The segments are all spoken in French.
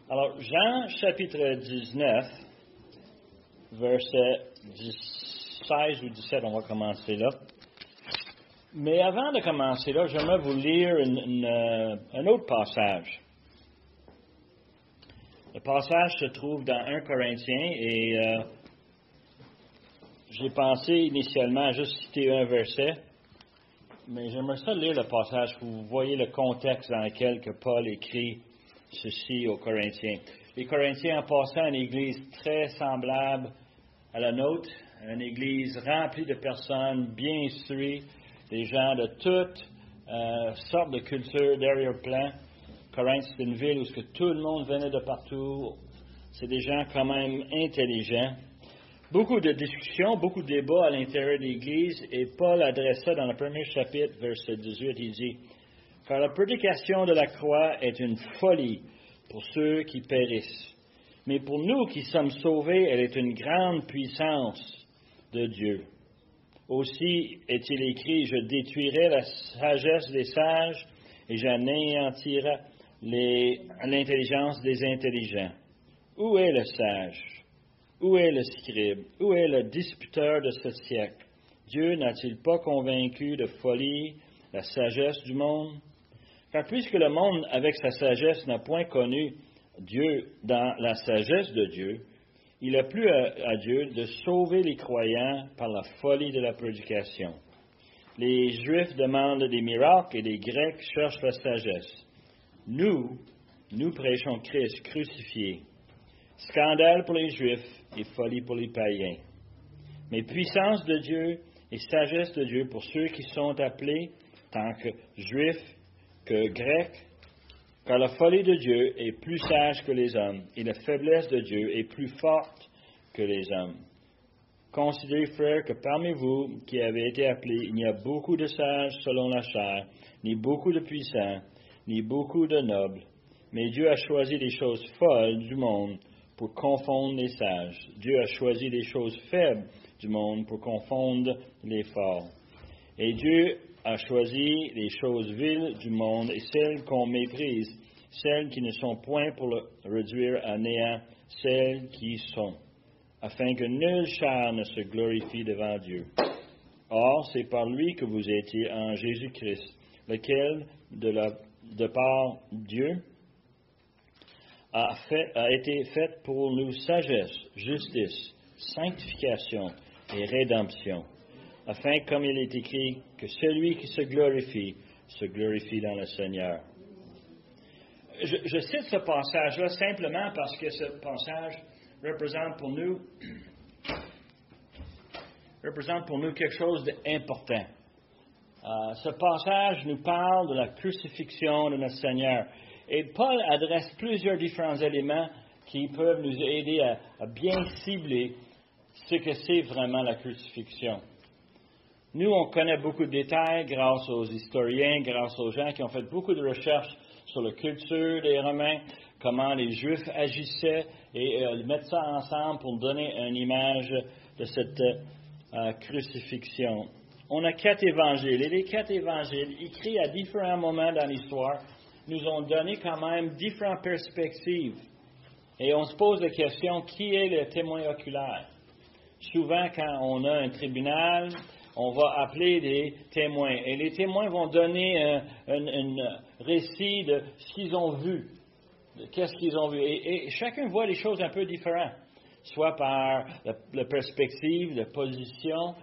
Alors, Jean chapitre 19, verset 16 ou 17, on va commencer là. Mais avant de commencer là, j'aimerais vous lire un autre passage. Le passage se trouve dans 1 Corinthiens et j'ai pensé initialement à juste citer un verset, mais j'aimerais ça lire le passage pour que vous voyez le contexte dans lequel que Paul écrit ceci aux Corinthiens. Les Corinthiens, en passant, à une église très semblable à la nôtre, une église remplie de personnes bien instruites, des gens de toutes sortes de cultures, d'arrière-plan. Corinthe, c'est une ville où tout le monde venait de partout. C'est des gens quand même intelligents. Beaucoup de discussions, beaucoup de débats à l'intérieur de l'Église, et Paul adresse ça dans le premier chapitre, verset 18, il dit « Car la prédication de la croix est une folie pour ceux qui périssent, mais pour nous qui sommes sauvés, elle est une grande puissance de Dieu. Aussi est-il écrit, je détruirai la sagesse des sages et j'anéantirai l'intelligence des intelligents. Où est le sage? Où est le scribe? Où est le disputeur de ce siècle? Dieu n'a-t-il pas convaincu de folie la sagesse du monde? Car puisque le monde, avec sa sagesse, n'a point connu Dieu dans la sagesse de Dieu, il a plu à Dieu de sauver les croyants par la folie de la prédication. Les Juifs demandent des miracles et les Grecs cherchent la sagesse. Nous prêchons Christ crucifié. Scandale pour les Juifs et folie pour les païens. Mais puissance de Dieu et sagesse de Dieu pour ceux qui sont appelés, tant que Juifs que Grecs, car la folie de Dieu est plus sage que les hommes, et la faiblesse de Dieu est plus forte que les hommes. Considérez, frères, que parmi vous qui avez été appelés, il n'y a beaucoup de sages selon la chair, ni beaucoup de puissants, ni beaucoup de nobles, mais Dieu a choisi les choses folles du monde pour confondre les sages. Dieu a choisi les choses faibles du monde pour confondre les forts. Et Dieu a choisi les choses viles du monde et celles qu'on méprise, celles qui ne sont point pour le réduire à néant, celles qui sont, afin que nulle chair ne se glorifie devant Dieu. Or, c'est par lui que vous étiez en Jésus-Christ, lequel, de par Dieu, a été fait pour nous sagesse, justice, sanctification et rédemption, afin, comme il est écrit, que celui qui se glorifie dans le Seigneur. Je cite ce passage-là simplement parce que ce passage représente pour nous quelque chose d'important. Ce passage nous parle de la crucifixion de notre Seigneur. Et Paul adresse plusieurs différents éléments qui peuvent nous aider à bien cibler ce que c'est vraiment la crucifixion. Nous, on connaît beaucoup de détails grâce aux historiens, grâce aux gens qui ont fait beaucoup de recherches sur la culture des Romains, comment les Juifs agissaient, et mettre ça ensemble pour donner une image de cette crucifixion. On a 4 évangiles, et les 4 évangiles, écrits à différents moments dans l'histoire, nous ont donné quand même différentes perspectives. Et on se pose la question, qui est le témoin oculaire? Souvent, quand on a un tribunal, on va appeler des témoins. Et les témoins vont donner un récit de ce qu'ils ont vu. Qu'est-ce qu'ils ont vu. Et chacun voit les choses un peu différentes. Soit par la perspective, la position.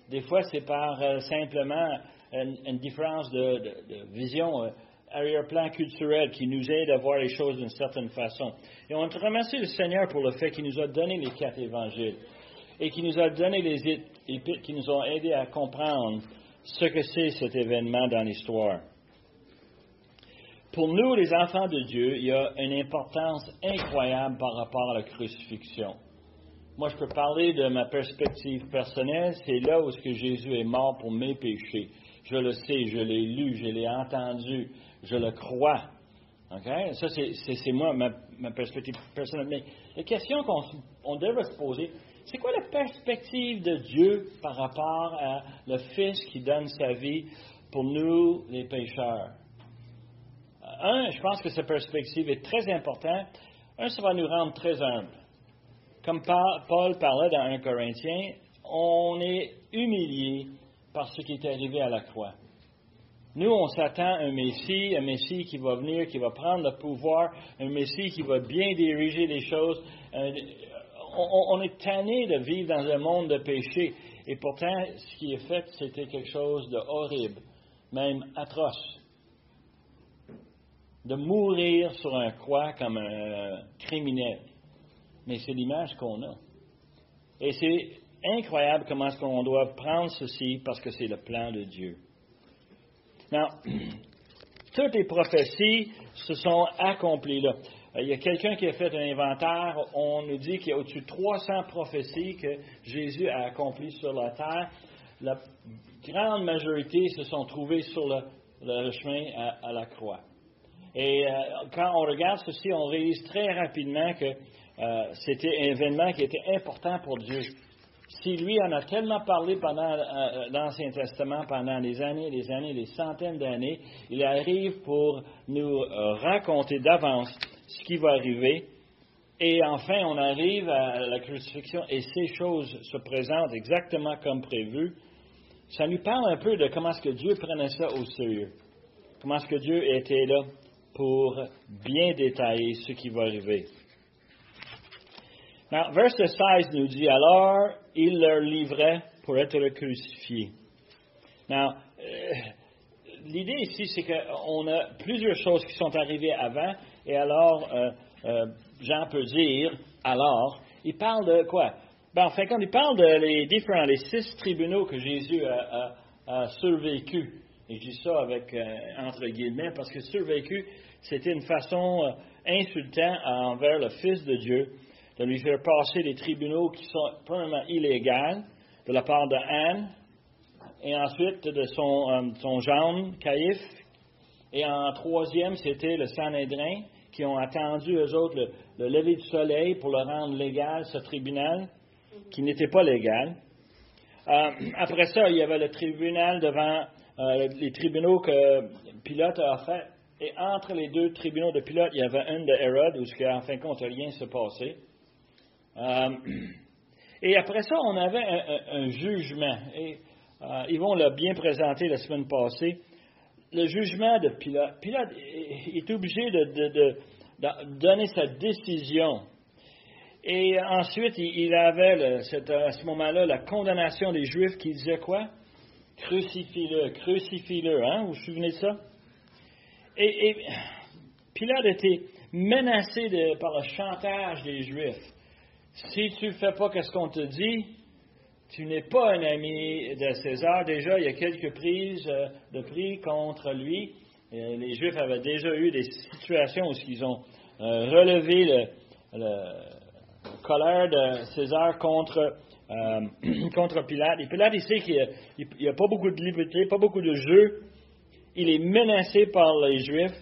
Des fois, c'est par simplement une différence de vision, arrière-plan culturel qui nous aide à voir les choses d'une certaine façon. Et on remercie le Seigneur pour le fait qu'il nous a donné les 4 évangiles et qui nous a donné les épîtres qui nous ont aidés à comprendre ce que c'est cet événement dans l'histoire. Pour nous, les enfants de Dieu, il y a une importance incroyable par rapport à la crucifixion. Moi, je peux parler de ma perspective personnelle. C'est là où Jésus est mort pour mes péchés. Je le sais, je l'ai lu, je l'ai entendu, je le crois. Okay? Ça, c'est moi, ma perspective personnelle. Mais la question qu'on devrait se poser, c'est quoi la perspective de Dieu par rapport à le Fils qui donne sa vie pour nous, les pécheurs? Je pense que cette perspective est très importante. ça va nous rendre très humbles. Comme Paul parlait dans 1 Corinthiens, on est humilié par ce qui est arrivé à la croix. Nous, on s'attend à un Messie qui va venir, qui va prendre le pouvoir, un Messie qui va bien diriger les choses. On est tanné de vivre dans un monde de péché. Et pourtant, ce qui est fait, c'était quelque chose de horrible, même atroce. De mourir sur un croix comme un criminel. Mais c'est l'image qu'on a. Et c'est incroyable comment est-ce qu'on doit prendre ceci parce que c'est le plan de Dieu. Non, toutes les prophéties se sont accomplies là. Il y a quelqu'un qui a fait un inventaire. On nous dit qu'il y a au-dessus de 300 prophéties que Jésus a accomplies sur la terre. La grande majorité se sont trouvées sur le chemin à la croix. Et quand on regarde ceci, on réalise très rapidement que c'était un événement qui était important pour Dieu. Si lui en a tellement parlé pendant l'Ancien Testament, pendant des années, des centaines d'années, il arrive pour nous raconter d'avance ce qui va arriver. Et enfin, on arrive à la crucifixion et ces choses se présentent exactement comme prévu. Ça nous parle un peu de comment est-ce que Dieu prenait ça au sérieux. Comment est-ce que Dieu était là pour bien détailler ce qui va arriver. Now, verset 16 nous dit, « Alors, il leur livrait pour être crucifiés. » Now, l'idée ici, c'est qu'on a plusieurs choses qui sont arrivées avant, et alors, Jean peut dire, alors, il parle de quoi? Ben, en fait, quand il parle de les 6 tribunaux que Jésus a survécu, et je dis ça avec entre guillemets, parce que survécu, c'était une façon insultante envers le Fils de Dieu, de lui faire passer des tribunaux qui sont premièrement illégaux, de la part de Anne, et ensuite de son gendre, Caïphe, et en troisième, c'était le Sanhédrin, qui ont attendu, eux autres, le lever du soleil pour le rendre légal, ce tribunal, qui n'était pas légal. Après ça, il y avait le tribunal devant les tribunaux que Pilate a fait. Et entre les 2 tribunaux de Pilate, il y avait un de Hérode, où, en fin de compte, rien ne se passait. Et après ça, on avait un jugement. Et Yvon l'a bien présenté la semaine passée. Le jugement de Pilate. Pilate est obligé de donner sa décision. Et ensuite, il avait à ce moment-là la condamnation des Juifs qui disaient quoi? Crucifie-le, crucifie-le. Hein? Vous vous souvenez de ça? Et Pilate était menacé par le chantage des Juifs. Si tu ne fais pas ce qu'on te dit, tu n'es pas un ami de César. Déjà, il y a quelques prises de prix contre lui. Les Juifs avaient déjà eu des situations où ils ont relevé la colère de César contre Pilate. Et Pilate, il sait qu'il n'y a pas beaucoup de liberté, pas beaucoup de jeu. Il est menacé par les Juifs.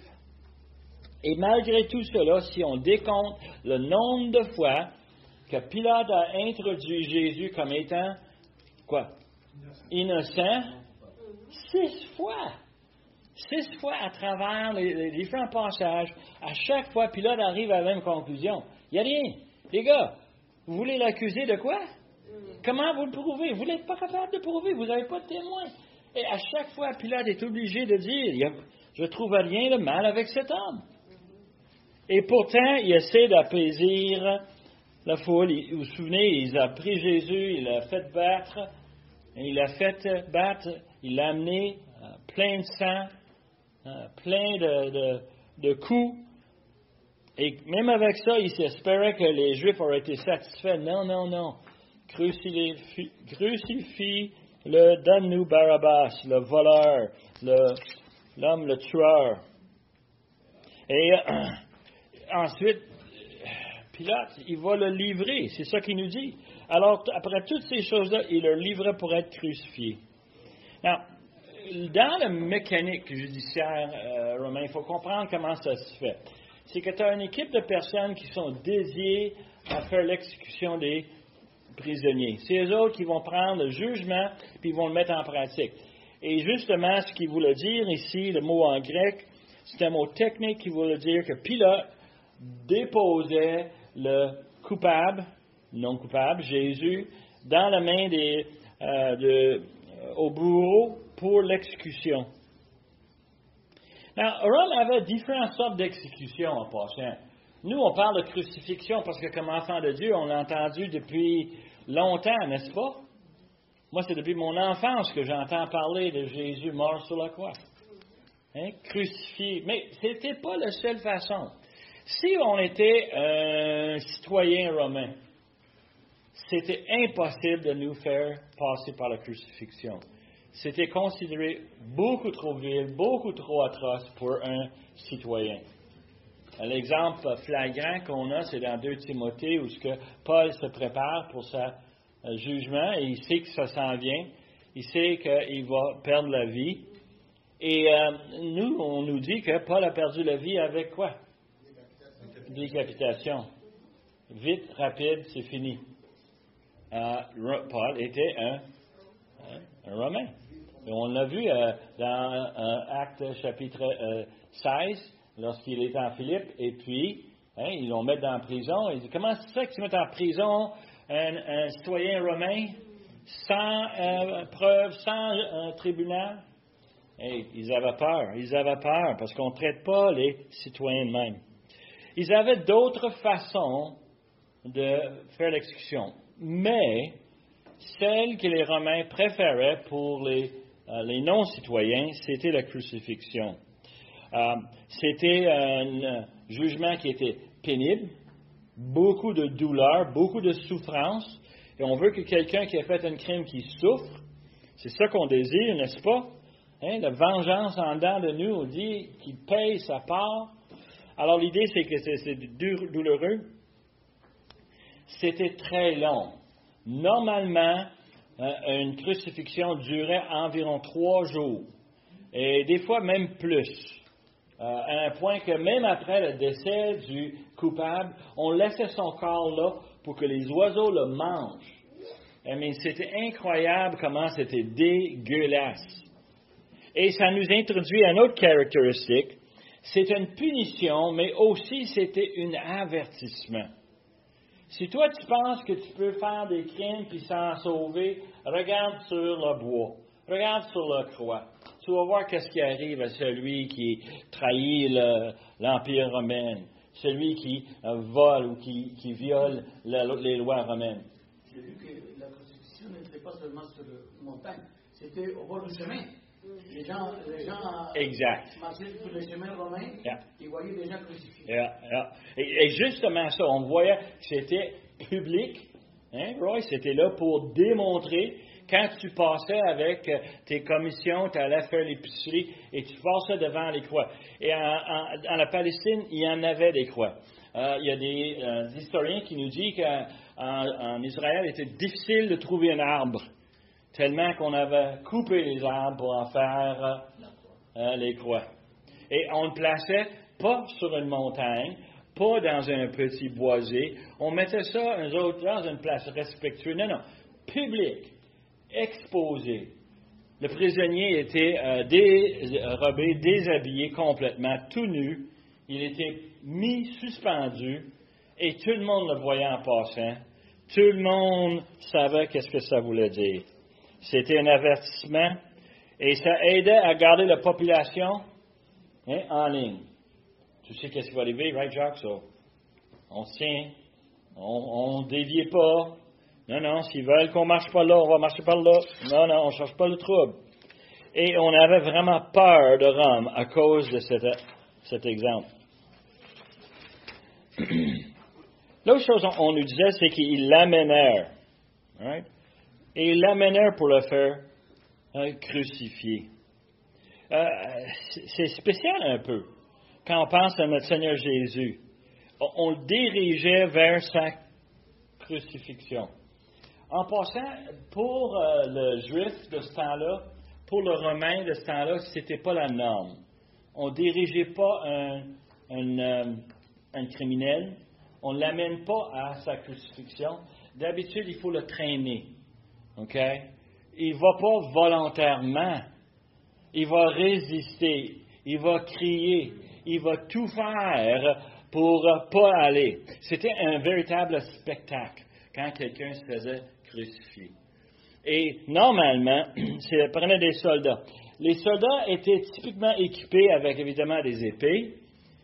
Et malgré tout cela, si on décompte le nombre de fois que Pilate a introduit Jésus comme étant, quoi? Innocent. 6 fois. 6 fois à travers les différents passages. À chaque fois, Pilate arrive à la même conclusion. Il n'y a rien. Les gars, vous voulez l'accuser de quoi? Comment vous le prouvez? Vous n'êtes pas capable de prouver. Vous n'avez pas de témoin. Et à chaque fois, Pilate est obligé de dire, je ne trouve rien de mal avec cet homme. Et pourtant, il essaie d'apaiser la foule. Vous vous souvenez, il a pris Jésus, il l'a fait battre, il l'a amené plein de sang, plein de coups. Et même avec ça, il s'espérait que les Juifs auraient été satisfaits. Non. Crucifie-le, donne-nous Barabbas, le voleur, l'homme, le tueur. Et ensuite, Pilate, il va le livrer. C'est ça qu'il nous dit. Alors, après toutes ces choses-là, il le livrait pour être crucifié. Now, dans la mécanique judiciaire romaine, il faut comprendre comment ça se fait. C'est que tu as une équipe de personnes qui sont dédiées à faire l'exécution des prisonniers. C'est eux autres qui vont prendre le jugement puis ils vont le mettre en pratique. Et justement, ce qu'il voulait dire ici, le mot en grec, c'est un mot technique qui voulait dire que Pilate déposait le coupable, non coupable, Jésus, dans la main au bourreau pour l'exécution. Now, Rome avait différentes sortes d'exécutions en passant. Nous, on parle de crucifixion parce que comme enfant de Dieu, on l'a entendu depuis longtemps, n'est-ce pas? Moi, c'est depuis mon enfance que j'entends parler de Jésus mort sur la croix. Crucifié. Mais ce n'était pas la seule façon. Si on était un citoyen romain, c'était impossible de nous faire passer par la crucifixion. C'était considéré beaucoup trop vil, beaucoup trop atroce pour un citoyen. L'exemple flagrant qu'on a, c'est dans 2 Timothée, où Paul se prépare pour son jugement, et il sait que ça s'en vient. Il sait qu'il va perdre la vie. Et nous, on nous dit que Paul a perdu la vie avec quoi? Décapitation. Vite, rapide, c'est fini. Paul était un Romain. Et on l'a vu dans Actes chapitre 16, lorsqu'il était en Philippe, et puis, ils l'ont mis dans la prison. Il dit, comment c'est ça que tu mets en prison un citoyen romain sans preuve, sans tribunal? Hey, ils avaient peur, parce qu'on ne traite pas les citoyens de même. Ils avaient d'autres façons de faire l'exécution, mais celle que les Romains préféraient pour les non-citoyens, c'était la crucifixion. C'était un jugement qui était pénible, beaucoup de douleur, beaucoup de souffrance, et on veut que quelqu'un qui a fait un crime qui souffre, c'est ça qu'on désire, n'est-ce pas? La vengeance en dedans de nous, on dit qu'il paye sa part. Alors l'idée, c'est que c'est douloureux. C'était très long. Normalement, une crucifixion durait environ 3 jours, et des fois même plus. À un point que même après le décès du coupable, on laissait son corps là pour que les oiseaux le mangent. Mais c'était incroyable comment c'était dégueulasse. Et ça nous introduit à une autre caractéristique. C'est une punition, mais aussi c'était un avertissement. Si toi tu penses que tu peux faire des crimes puis s'en sauver, regarde sur le bois, regarde sur la croix. Tu vas voir qu'est-ce qui arrive à celui qui trahit l'Empire romain, celui qui vole ou qui viole les lois romaines. J'ai vu que la crucifixion n'était pas seulement sur la montagne, c'était au bord du chemin. Les gens marchaient sur le chemin romain, ils voyaient des gens crucifiés. Et justement ça, on voyait que c'était public. Roy, c'était là pour démontrer, quand tu passais avec tes commissions, tu allais faire l'épicerie et tu passais devant les croix. Et en la Palestine, il y en avait des croix. Il y a des historiens qui nous disent qu'en Israël, il était difficile de trouver un arbre. Tellement qu'on avait coupé les arbres pour en faire les croix. Et on ne le plaçait pas sur une montagne, pas dans un petit boisé. On mettait ça, eux autres, dans une place respectueuse. Non, public, exposé. Le prisonnier était dérobé, déshabillé complètement, tout nu. Il était mis suspendu et tout le monde le voyait en passant. Tout le monde savait qu'est-ce que ça voulait dire. C'était un avertissement et ça aidait à garder la population en ligne. Tu sais qu'est-ce qui va arriver, right, Jacques? So, on se tient, on ne dévie pas. Non, s'ils veulent qu'on ne marche pas là, on va marcher par là. Non, on ne cherche pas le trouble. Et on avait vraiment peur de Rome à cause de cet exemple. L'autre chose qu'on nous disait, c'est qu'ils l'amenèrent. Right? Et ils l'amenèrent pour le faire crucifier. C'est spécial un peu quand on pense à notre Seigneur Jésus. On le dirigeait vers sa crucifixion. En passant, pour le Juif de ce temps-là, pour le Romain de ce temps-là, ce n'était pas la norme. On ne dirigeait pas un criminel. On ne l'amène pas à sa crucifixion. D'habitude, il faut le traîner. OK? Il ne va pas volontairement. Il va résister. Il va crier. Il va tout faire pour pas aller. C'était un véritable spectacle quand quelqu'un se faisait crucifier. Et normalement, ça prenait des soldats. Les soldats étaient typiquement équipés avec évidemment des épées,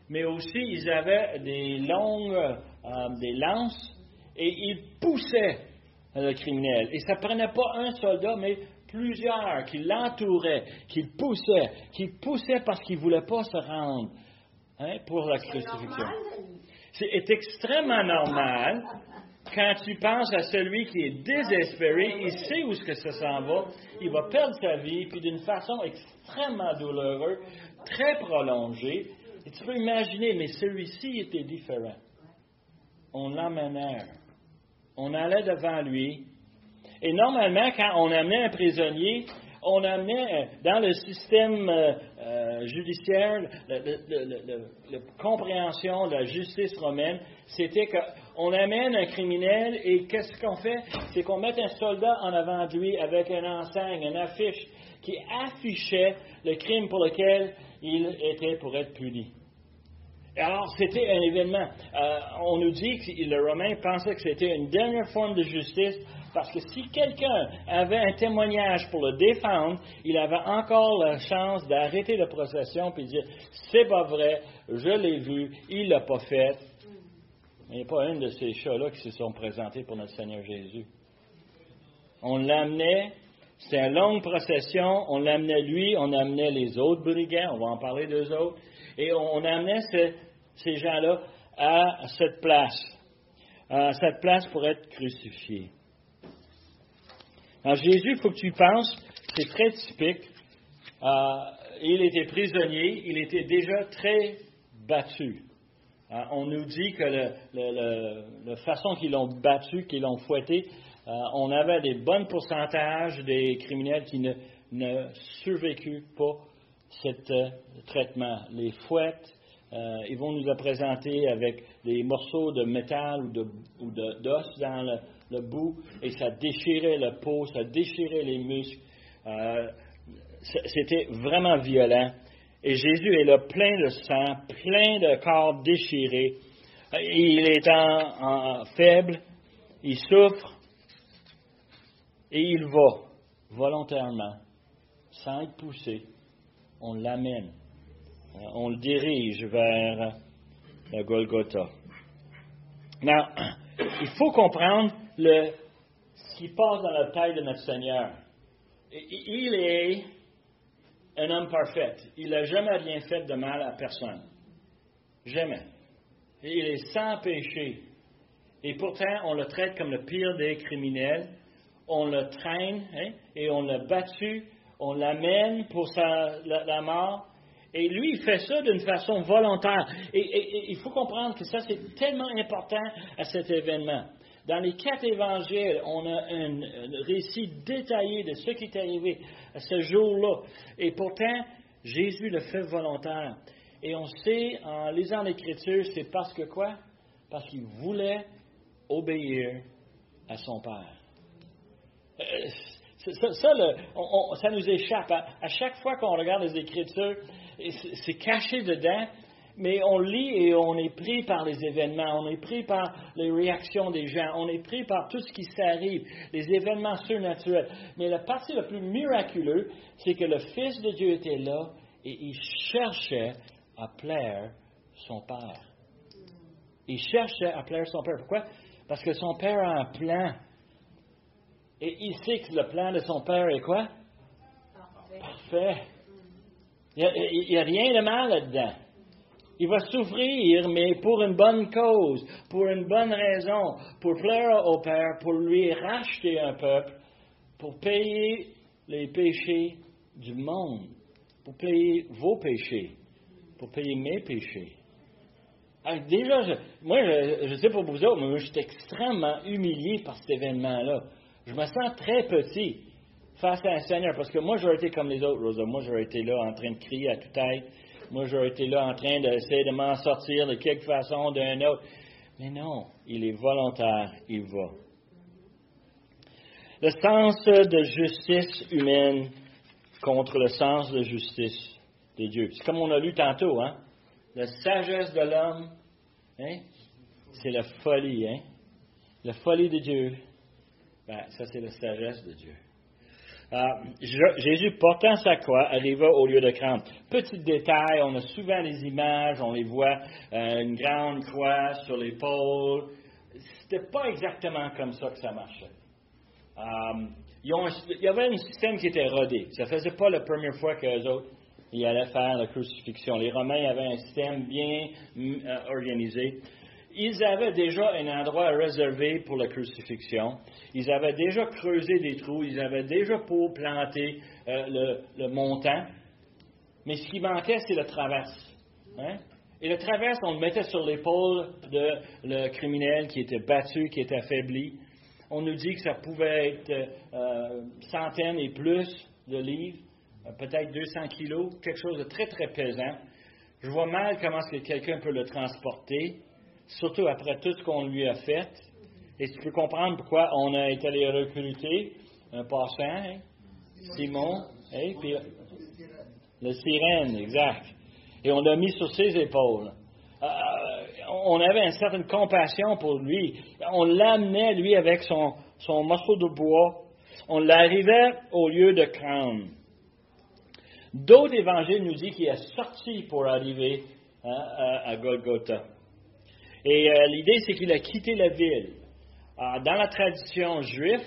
mais aussi ils avaient des longues des lances et ils poussaient le criminel. Et ça ne prenait pas un soldat, mais plusieurs qui l'entouraient, qui poussaient parce qu'ils ne voulaient pas se rendre pour la crucifixion. C'est extrêmement normal. Quand tu penses à celui qui est désespéré, il sait où est-ce que ça s'en va, il va perdre sa vie, puis d'une façon extrêmement douloureuse, très prolongée. Et tu peux imaginer, mais celui-ci était différent. On l'emmenait. On allait devant lui. Et normalement, quand on amenait un prisonnier, on amenait dans le système judiciaire, la compréhension de la justice romaine, c'était qu'on amène un criminel et qu'est-ce qu'on fait? C'est qu'on met un soldat en avant de lui avec une enseigne, une affiche qui affichait le crime pour lequel il était pour être puni. Alors, c'était un événement. On nous dit que le Romain pensait que c'était une dernière forme de justice parce que si quelqu'un avait un témoignage pour le défendre, il avait encore la chance d'arrêter la procession et de dire « C'est pas vrai, je l'ai vu, il l'a pas fait. » Il n'y a pas un de ces chats-là qui se sont présentés pour notre Seigneur Jésus. On l'amenait, c'était une longue procession, on l'amenait lui, on amenait les autres brigands, on va en parler d'eux autres, et on amenait ces gens-là à cette place pour être crucifiés. Alors Jésus, il faut que tu y penses, c'est très typique. Il était prisonnier, il était déjà très battu. On nous dit que la façon qu'ils l'ont battu, qu'ils l'ont fouetté, on avait des bons pourcentages des criminels qui ne survécurent pas ce traitement. Les fouettes, ils vont nous la présenter avec des morceaux de métal ou d'os dans le bout, et ça déchirait la peau, ça déchirait les muscles. C'était vraiment violent. Et Jésus est là plein de sang, plein de corps déchirés. Il est faible, il souffre, et il va volontairement, sans être poussé. On l'amène. On le dirige vers le Golgotha. Now, il faut comprendre ce qui passe dans la tête de notre Seigneur. Il est un homme parfait. Il n'a jamais rien fait de mal à personne. Jamais. Il est sans péché. Et pourtant, on le traite comme le pire des criminels. On le traîne et on l'a battu. On l'amène pour la mort. Et lui, il fait ça d'une façon volontaire. Et il faut comprendre que ça, c'est tellement important à cet événement. Dans les 4 évangiles, on a un récit détaillé de ce qui est arrivé à ce jour-là. Et pourtant, Jésus le fait volontaire. Et on sait, en lisant l'Écriture, c'est parce que quoi? Parce qu'il voulait obéir à son Père. Ça nous échappe. À chaque fois qu'on regarde les Écritures, c'est caché dedans, mais on lit et on est pris par les événements, on est pris par les réactions des gens, on est pris par tout ce qui s'arrive, les événements surnaturels. Mais la partie la plus miraculeuse, c'est que le Fils de Dieu était là et il cherchait à plaire son Père. Il cherchait à plaire son Père. Pourquoi? Parce que son Père a un plan. Et il sait que le plan de son Père est quoi? Parfait. Il n'y a rien de mal là-dedans. Il va souffrir, mais pour une bonne cause, pour une bonne raison, pour plaire au Père, pour lui racheter un peuple, pour payer les péchés du monde, pour payer vos péchés, pour payer mes péchés. Alors, déjà, je sais pas pour vous autres, mais je suis extrêmement humilié par cet événement-là. Je me sens très petit face à un Seigneur, parce que moi, j'aurais été comme les autres, Rosa. Moi, j'aurais été là en train de crier à toute tête. Moi, j'aurais été là en train d'essayer de m'en sortir de quelque façon, d'un autre. Mais non, il est volontaire, il va. Le sens de justice humaine contre le sens de justice de Dieu. C'est comme on a lu tantôt, hein? La sagesse de l'homme Hein? C'est la folie, hein? La folie de Dieu. Ça, c'est la sagesse de Dieu. Jésus, portant sa croix, arriva au lieu de craindre. Petit détail, on a souvent les images, on les voit, une grande croix sur l'épaule. C'était pas exactement comme ça que ça marchait. Il y avait un système qui était rodé. Ça faisait pas la première fois qu'eux autres ils allaient faire la crucifixion. Les Romains avaient un système bien organisé. Ils avaient déjà un endroit réservé pour la crucifixion. Ils avaient déjà creusé des trous. Ils avaient déjà planté le montant. Mais ce qui manquait, c'est le traverse. Hein? Et le traverse, on le mettait sur l'épaule de le criminel qui était battu, qui était affaibli. On nous dit que ça pouvait être centaines et plus de livres, peut-être 200 kilos, quelque chose de très, très pesant. Je vois mal comment est-ce que quelqu'un peut le transporter, surtout après tout ce qu'on lui a fait. Et tu peux comprendre pourquoi on a été allé recruter un passant, hein? Simon, hein? Puis, le sirène, exact. Et on l'a mis sur ses épaules. On avait une certaine compassion pour lui. On l'amenait, lui, avec son morceau de bois. On l'arrivait au lieu de craindre. D'autres évangiles nous disent qu'il est sorti pour arriver à Golgotha. Et l'idée, c'est qu'il a quitté la ville. Dans la tradition juive,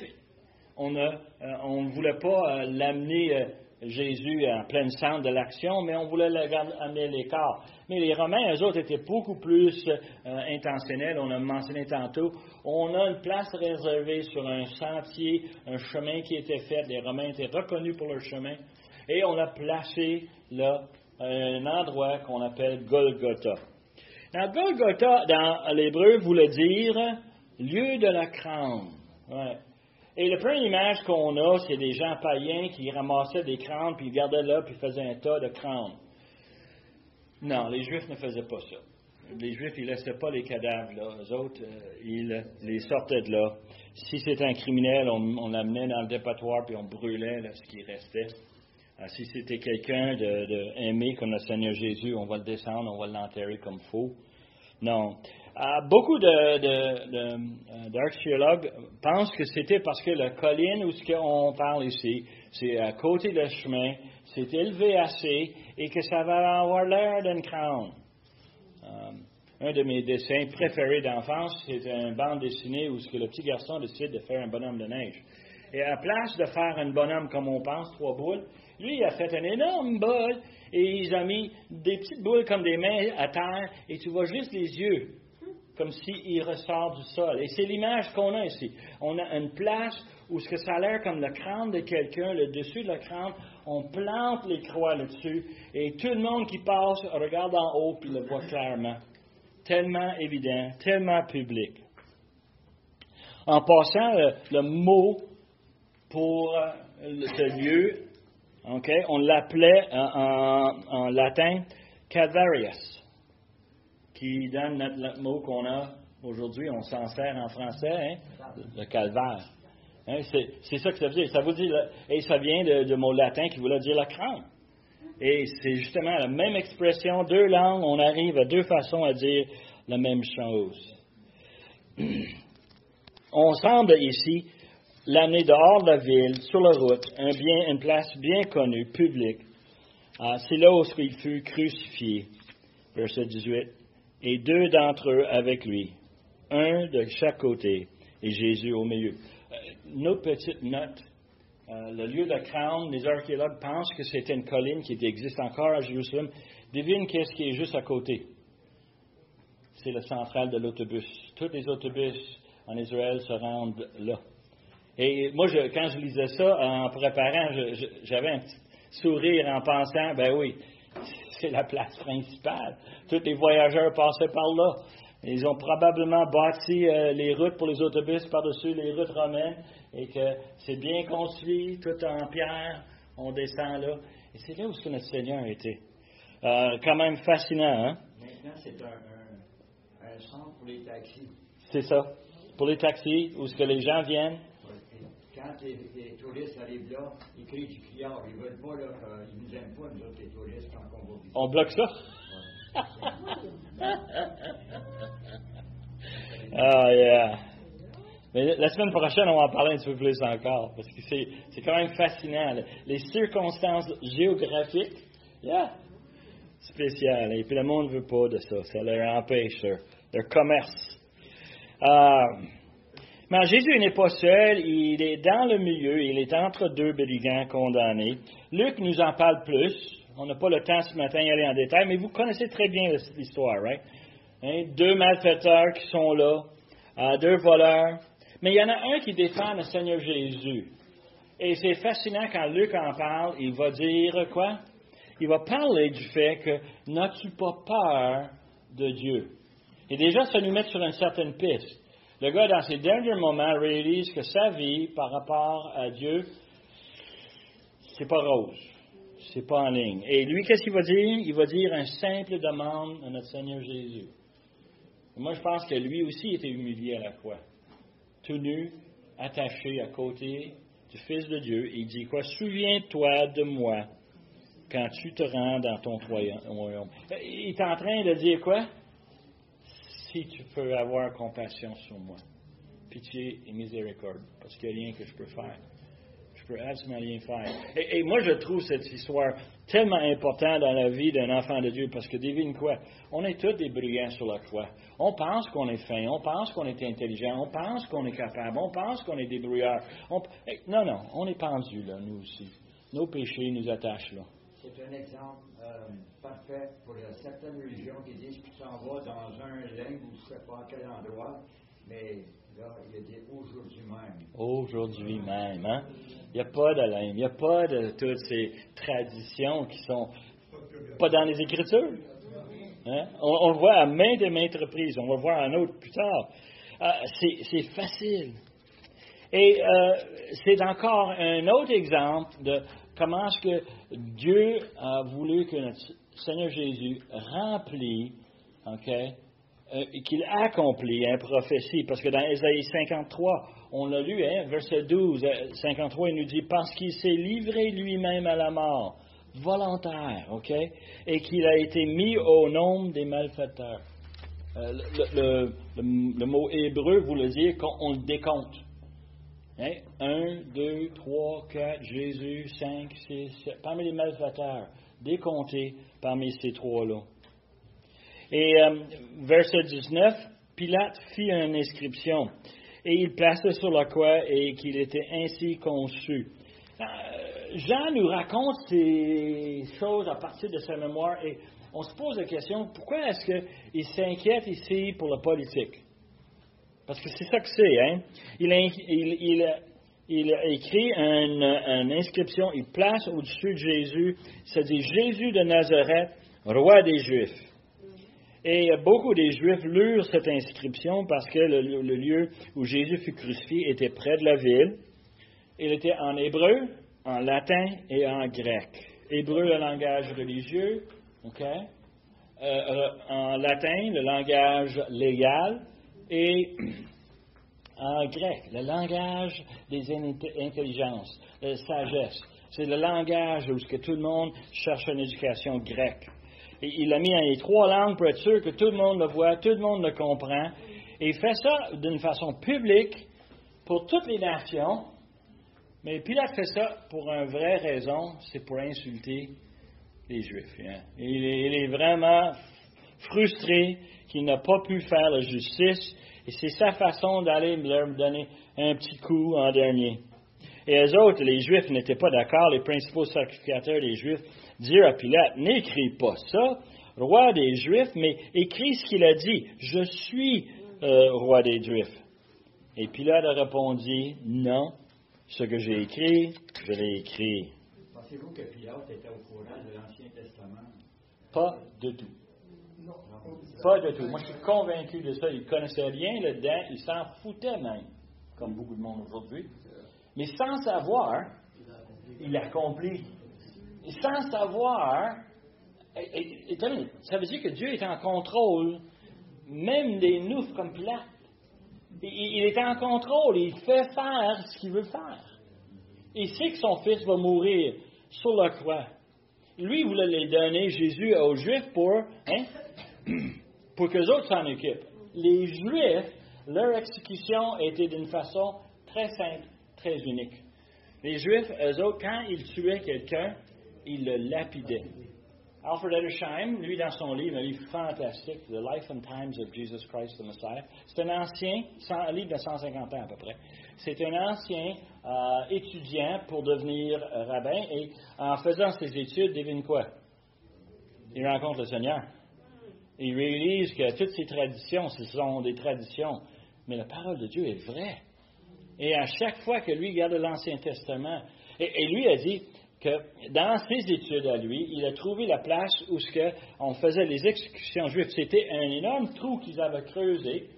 on ne voulait pas l'amener Jésus en plein centre de l'action, mais on voulait l'amener à l'écart. Mais les Romains, eux autres, étaient beaucoup plus intentionnels. On a mentionné tantôt, on a une place réservée sur un sentier, un chemin qui était fait. Les Romains étaient reconnus pour leur chemin. Et on a placé là un endroit qu'on appelle Golgotha. Dans Golgotha, dans l'hébreu, voulait dire lieu de la crainte. Ouais. Et la première image qu'on a, c'est des gens païens qui ramassaient des crânes, puis ils gardaient là, puis faisaient un tas de crânes. Non, les Juifs ne faisaient pas ça. Les Juifs, ils ne laissaient pas les cadavres là. Eux autres, ils les sortaient de là. Si c'était un criminel, on l'amenait dans le dépotoir, puis on brûlait là, ce qui restait. Si c'était quelqu'un de aimé comme le Seigneur Jésus, on va le descendre, on va l'enterrer comme faux. Non. Beaucoup d'archéologues pensent que c'était parce que la colline où on parle ici, c'est à côté du chemin, c'est élevé assez et que ça va avoir l'air d'une crâne. Un de mes dessins préférés d'enfance, c'est une bande dessinée où le petit garçon décide de faire un bonhomme de neige. Et à la place de faire un bonhomme comme on pense, 3 boules, lui, il a fait une énorme boule et il a mis des petites boules comme des mains à terre et tu vois juste les yeux, comme s'il ressort du sol. Et c'est l'image qu'on a ici. On a une place où ce que ça a l'air comme le crâne de quelqu'un, le dessus de le crâne, on plante les croix là-dessus et tout le monde qui passe regarde en haut puis le voit clairement. Tellement évident, tellement public. En passant, le mot pour ce lieu, okay, on l'appelait en latin Calvarius, qui donne notre mot qu'on a aujourd'hui, on s'en sert en français, hein, le calvaire. Hein, c'est ça que ça veut dire. Ça veut dire, et ça vient de mot latin qui voulait dire la crainte. Et c'est justement la même expression, 2 langues, on arrive à 2 façons à dire la même chose. On semble ici l'amener dehors de la ville, sur la route, une place bien connue, publique. C'est là où il fut crucifié. Verset 18. Et 2 d'entre eux avec lui, un de chaque côté, et Jésus au milieu. Nos petites notes. Le lieu de crâne, les archéologues pensent que c'était une colline qui existe encore à Jérusalem. Devine qu'est-ce qui est juste à côté. C'est la centrale de l'autobus. Tous les autobus en Israël se rendent là. Et moi, quand je lisais ça, en préparant, j'avais un petit sourire en pensant, ben oui, c'est la place principale. Tous les voyageurs passaient par là. Ils ont probablement bâti les routes pour les autobus par-dessus les routes romaines et que c'est bien construit, tout en pierre, on descend là. Et c'est là où notre Seigneur était. Quand même fascinant, hein? Maintenant, c'est un centre pour les taxis. C'est ça. Pour les taxis, où les gens viennent. Quand les touristes arrivent là, ils crient du criard. Ils ne veulent pas, là, ils ne nous aiment pas, nous autres, les touristes, quand on va visiter. On bloque ça? Ah, yeah. Mais la semaine prochaine, on va en parler un petit peu plus encore, parce que c'est quand même fascinant. Les circonstances géographiques, spéciales. Et puis le monde ne veut pas de ça. Ça leur empêche leur commerce. Mais Jésus n'est pas seul. Il est dans le milieu. Il est entre deux brigands condamnés. Luc nous en parle plus. On n'a pas le temps ce matin d'y aller en détail, mais vous connaissez très bien l'histoire, right? Hein? 2 malfaiteurs qui sont là, 2 voleurs. Mais il y en a un qui défend le Seigneur Jésus. Et c'est fascinant quand Luc en parle, il va dire quoi? Il va parler du fait que n'as-tu pas peur de Dieu? Et déjà, ça nous met sur une certaine piste. Le gars, dans ses derniers moments, réalise que sa vie, par rapport à Dieu, c'est pas rose. C'est pas en ligne. Et lui, qu'est-ce qu'il va dire? Il va dire une simple demande à notre Seigneur Jésus. Et moi, je pense que lui aussi était humilié à la croix. Tout nu, attaché à côté du Fils de Dieu. Il dit quoi? Souviens-toi de moi quand tu te rends dans ton royaume. Il est en train de dire quoi? Si tu peux avoir compassion sur moi. Pitié et miséricorde. Parce qu'il n'y a rien que je peux faire. Je peux absolument rien faire. Et moi, je trouve cette histoire tellement importante dans la vie d'un enfant de Dieu. Parce que devine quoi? On est tous des brillants sur la croix. On pense qu'on est fin. On pense qu'on est intelligent. On pense qu'on est capable. On pense qu'on est débrouillard. Non. On est pendus, là, nous aussi. Nos péchés nous attachent, là. C'est un exemple parfait pour certaines religions qui disent que tu t'en vas dans un limbe ou je ne sais pas à quel endroit, mais là, il a dit aujourd'hui même. Aujourd'hui même, hein? Il n'y a pas de limbe, il n'y a pas de toutes ces traditions qui sont pas dans les Écritures. Hein? On le voit à maintes et maintes reprises, on va voir un autre plus tard. C'est facile. Et c'est encore un autre exemple de comment est-ce que Dieu a voulu que notre Seigneur Jésus remplisse, qu'il accomplit une prophétie. Parce que dans Ésaïe 53, on l'a lu, verset 12, 53, il nous dit « Parce qu'il s'est livré lui-même à la mort, volontaire, et qu'il a été mis au nombre des malfaiteurs. » Le mot hébreu voulait dire qu'on le décompte. 1, 2, 3, 4, Jésus, 5, 6, 7. Parmi les malfaiteurs, décomptés parmi ces 3-là. Et verset 19, Pilate fit une inscription, et il plaça sur la croix et qu'il était ainsi conçu. Jean nous raconte ces choses à partir de sa mémoire, et on se pose la question, pourquoi est-ce qu'il s'inquiète ici pour la politique? Parce que c'est ça que c'est, hein? Il a écrit une inscription, il place au-dessus de Jésus, ça dit Jésus de Nazareth, roi des Juifs. Et beaucoup des Juifs lurent cette inscription parce que le lieu où Jésus fut crucifié était près de la ville. Il était en hébreu, en latin et en grec. Hébreu, le langage religieux, en latin, le langage légal, et en grec, le langage des intelligences, de la sagesse. C'est le langage où tout le monde cherche une éducation grecque. Et il l'a mis en les 3 langues pour être sûr que tout le monde le voit, tout le monde le comprend. Et il fait ça d'une façon publique pour toutes les nations. Mais Pilate fait ça pour une vraie raison, c'est pour insulter les Juifs. Hein. Il est vraiment frustré qu'il n'a pas pu faire la justice. Et c'est sa façon d'aller leur donner un petit coup en dernier. Et eux autres, les Juifs, n'étaient pas d'accord. Les principaux sacrificateurs des Juifs dirent à Pilate, n'écris pas ça, roi des Juifs, mais écris ce qu'il a dit. Je suis roi des Juifs. Et Pilate a répondu, non, ce que j'ai écrit, je l'ai écrit. Pensez-vous que Pilate était au courant de l'Ancien Testament? Pas de tout. Pas de tout. Moi, je suis convaincu de ça. Il ne connaissait rien là-dedans. Il s'en foutait même, comme beaucoup de monde aujourd'hui. Mais sans savoir, il l'accomplit. Et sans savoir, ça veut dire que Dieu est en contrôle, même des noufs comme Pilate. Il est en contrôle. Il fait faire ce qu'il veut faire. Il sait que son fils va mourir sur la croix. Lui, il voulait les donner, Jésus, aux Juifs pour pour que les autres s'en occupent. Les Juifs, leur exécution était d'une façon très simple, très unique. Les Juifs, eux autres, quand ils tuaient quelqu'un, ils le lapidaient. Alfred Edersheim, lui, dans son livre, un livre fantastique, The Life and Times of Jesus Christ the Messiah, c'est un livre de 150 ans à peu près. C'est un ancien étudiant pour devenir rabbin, et en faisant ses études, devine quoi? Il rencontre le Seigneur. Il réalise que toutes ces traditions, ce sont des traditions, mais la parole de Dieu est vraie. Et à chaque fois que lui regarde l'Ancien Testament, et lui a dit que dans ses études à lui, il a trouvé la place où on faisait les exécutions juives. C'était un énorme trou qu'ils avaient creusé,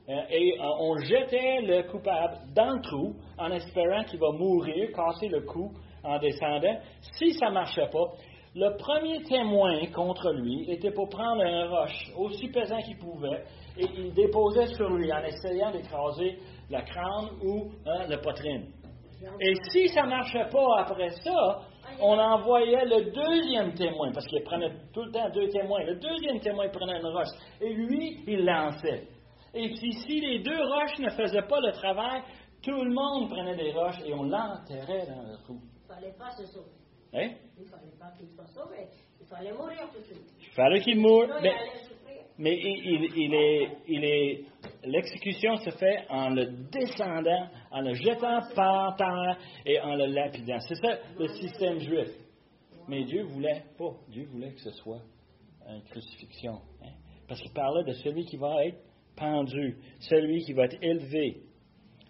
et on jetait le coupable dans le trou en espérant qu'il va mourir, casser le cou en descendant. Si ça ne marchait pas, le premier témoin contre lui était pour prendre un roche aussi pesant qu'il pouvait, et il déposait sur lui en essayant d'écraser la crâne ou la poitrine. Et si ça ne marchait pas après ça, on envoyait le deuxième témoin, parce qu'il prenait tout le temps 2 témoins. Le deuxième témoin prenait une roche, et lui, il lançait. Et puis, si les 2 roches ne faisaient pas le travail, tout le monde prenait des roches et on l'enterrait dans le trou. Il ne fallait pas se sauver. Hein? Il ne fallait pas qu'il soit sauvé. Il fallait mourir tout de suite. Il fallait qu'il moure. Mais l'exécution se fait en le descendant, en le jetant par terre et en le lapidant. C'est ça le système juif. Mais Dieu voulait pas. Dieu voulait que ce soit une crucifixion. Hein? Parce qu'il parlait de celui qui va être pendu, celui qui va être élevé.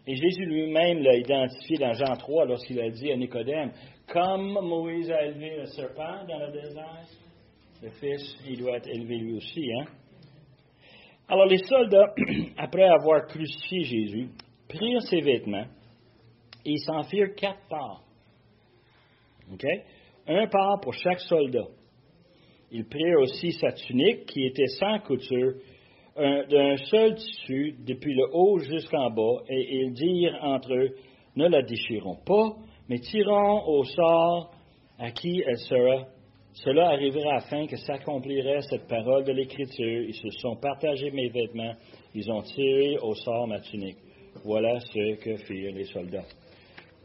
Et Jésus lui-même l'a identifié dans Jean 3 lorsqu'il a dit à Nicodème, comme Moïse a élevé le serpent dans le désert, le Fils, il doit être élevé lui aussi. Hein? Alors les soldats, après avoir crucifié Jésus, prirent ses vêtements et ils s'en firent 4 parts. Okay? 1 part pour chaque soldat. Ils prirent aussi sa tunique qui était sans couture, d'un seul tissu, depuis le haut jusqu'en bas, et ils dirent entre eux, ne la déchirons pas, mais tirons au sort à qui elle sera. Cela arrivera afin que s'accomplirait cette parole de l'Écriture. Ils se sont partagés mes vêtements, ils ont tiré au sort ma tunique. Voilà ce que firent les soldats.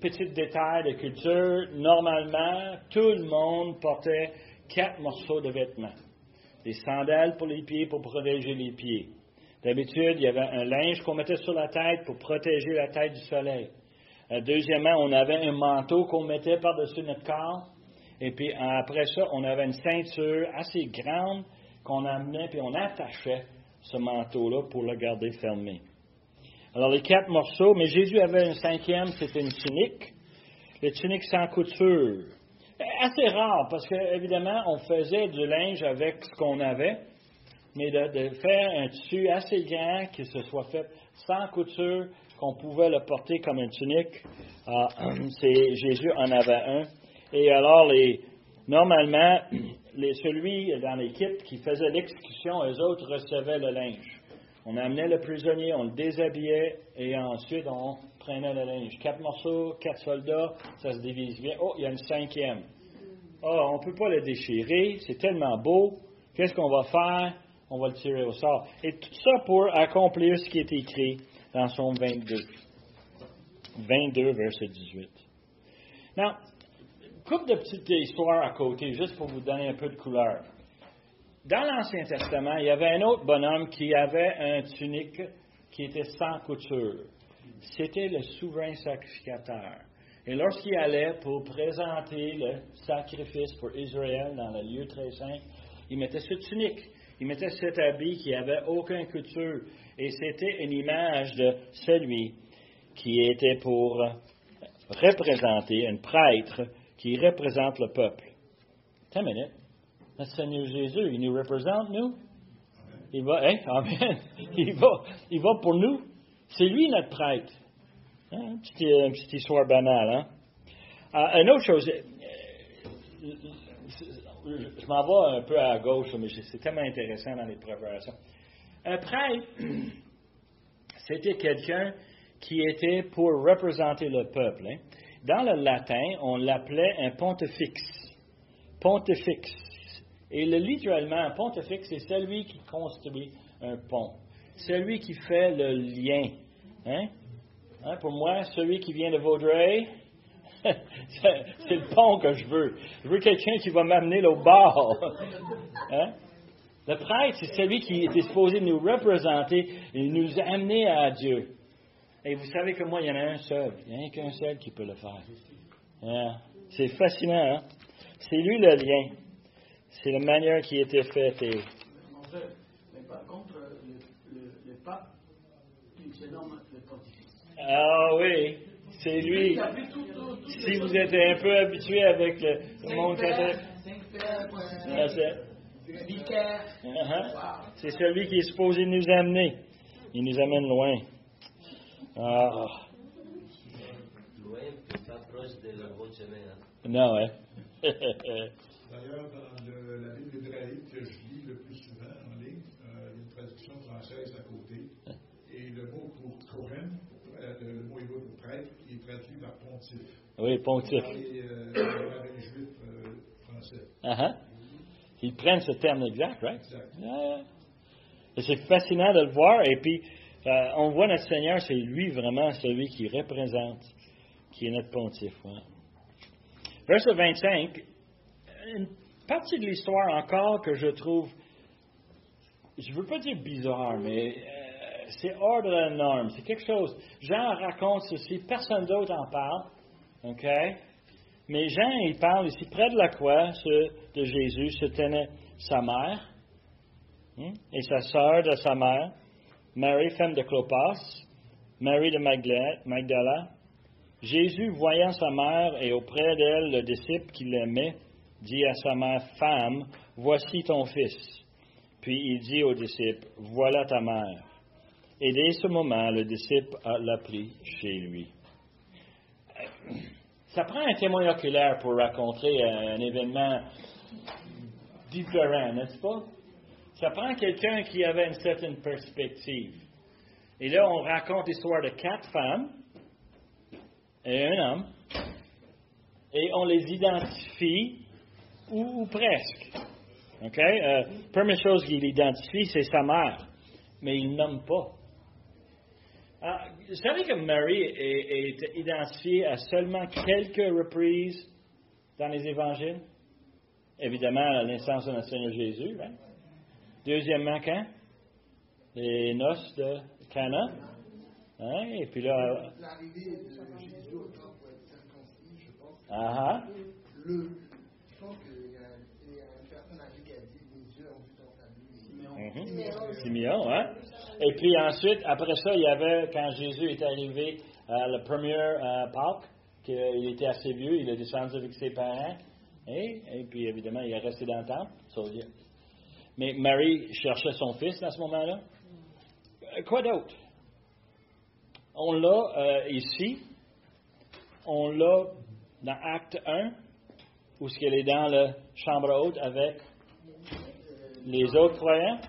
Petit détail de culture, normalement, tout le monde portait 4 morceaux de vêtements. Des sandales pour les pieds, pour protéger les pieds. D'habitude, il y avait un linge qu'on mettait sur la tête pour protéger la tête du soleil. Deuxièmement, on avait un manteau qu'on mettait par-dessus notre corps. Et puis après ça, on avait une ceinture assez grande qu'on amenait, puis on attachait ce manteau-là pour le garder fermé. Alors les 4 morceaux, mais Jésus avait un 5e, c'était une tunique. La tunique sans couture. Assez rare, parce qu'évidemment, on faisait du linge avec ce qu'on avait, mais de faire un tissu assez grand, que ce soit fait sans couture, qu'on pouvait le porter comme une tunique, Jésus en avait un. Et alors, normalement, celui dans l'équipe qui faisait l'exécution, eux autres recevaient le linge. On amenait le prisonnier, on le déshabillait, et ensuite, on prenait le linge. 4 morceaux, 4 soldats, ça se divise bien. Oh, il y a une 5e. Oh, on ne peut pas le déchirer, c'est tellement beau. Qu'est-ce qu'on va faire? On va le tirer au sort. Et tout ça pour accomplir ce qui est écrit dans Psaume 22. 22, verset 18. Now, couple de petites histoires à côté, juste pour vous donner un peu de couleur. Dans l'Ancien Testament, il y avait un autre bonhomme qui avait un tunique qui était sans couture. C'était le souverain sacrificateur. Et lorsqu'il allait pour présenter le sacrifice pour Israël dans le lieu très saint, il mettait cette tunique, il mettait cet habit qui n'avait aucune couture. Et c'était une image de celui qui était pour représenter un prêtre qui représente le peuple. Attends une minute. Notre Seigneur Jésus, il nous représente, nous? Il va, amen. Il va pour nous. C'est lui notre prêtre. Hein? Une petite histoire banale. Hein? Une autre chose, je m'en vais un peu à gauche, mais c'est tellement intéressant dans les préparations. Un prêtre, c'était quelqu'un qui était pour représenter le peuple. Hein? Dans le latin, on l'appelait un pontifex. Pontifex. Et littéralement, un pontifex, c'est celui qui construit un pont. Celui qui fait le lien. Hein? Pour moi, celui qui vient de Vaudreuil, c'est le pont que je veux. Je veux quelqu'un qui va m'amener l'autre bord. Hein? Le prêtre, c'est celui qui était supposé nous représenter et nous amener à Dieu. Et vous savez que moi, il y en a un seul. Il n'y en a qu'un seul qui peut le faire. Hein? C'est fascinant, hein? C'est lui le lien. C'est la manière qui a été faite. Mon frère, mais par contre, le pape, il se nomme le pontife. Ah oui, c'est lui. Si vous êtes un peu habitué avec le monde catholique. C'est celui qui est supposé nous amener. Il nous amène loin. Ah. Loin, pas proche de la route chemin. Non, hein? D'ailleurs, dans la Bible hébraïque que je lis le plus souvent en ligne, il y a une traduction française à côté. Et le mot pour Cohen, le mot hébreu pour prêtre, qui est traduit par pontife. Oui, pontife. Dans les juifs français. Uh-huh. Ils prennent ce terme exact, right? Exact. Et c'est fascinant de le voir. Et puis, on voit notre Seigneur, c'est lui vraiment celui qui représente, qui est notre pontife. Ouais. Verset 25, une partie de l'histoire encore que je trouve, je ne veux pas dire bizarre, mais c'est hors de la norme. C'est quelque chose. Jean raconte ceci, personne d'autre en parle. OK? Mais Jean, il parle ici, près de la croix de Jésus, se tenait sa mère et sa sœur de sa mère, Marie, femme de Clopas, Marie de Magdala. Jésus, voyant sa mère et auprès d'elle le disciple qu'il aimait, dit à sa mère, « Femme, voici ton fils. » Puis il dit au disciple, « Voilà ta mère. » Et dès ce moment, le disciple l'a pris chez lui. Ça prend un témoin oculaire pour raconter un événement différent, n'est-ce pas? Ça prend quelqu'un qui avait une certaine perspective. Et là, on raconte l'histoire de 4 femmes et un homme, et on les identifie, ou presque. OK? Première chose qu'il identifie, c'est sa mère, mais il ne nomme pas. Vous savez que Marie est identifiée à seulement quelques reprises dans les évangiles? Évidemment, à la naissance de notre Seigneur Jésus. Hein? Deuxièmement, quand? Les noces de Cana. Hein? Et puis là... L'arrivée de Jésus au temple pour être circoncis, je pense. Je pense qu'il y a une personne âgée qui a dit « Mes yeux ont vu ton salut. » Simeon, hein? Et puis ensuite, après ça, il y avait, quand Jésus est arrivé à la première Pâques, qu'il était assez vieux, il a descendu avec ses parents, et puis évidemment, il est resté dans le temple. Mais Marie cherchait son fils à ce moment-là. Quoi d'autre? On l'a ici, on l'a dans Acte 1, où ce qu'elle est dans la chambre haute avec les autres croyants,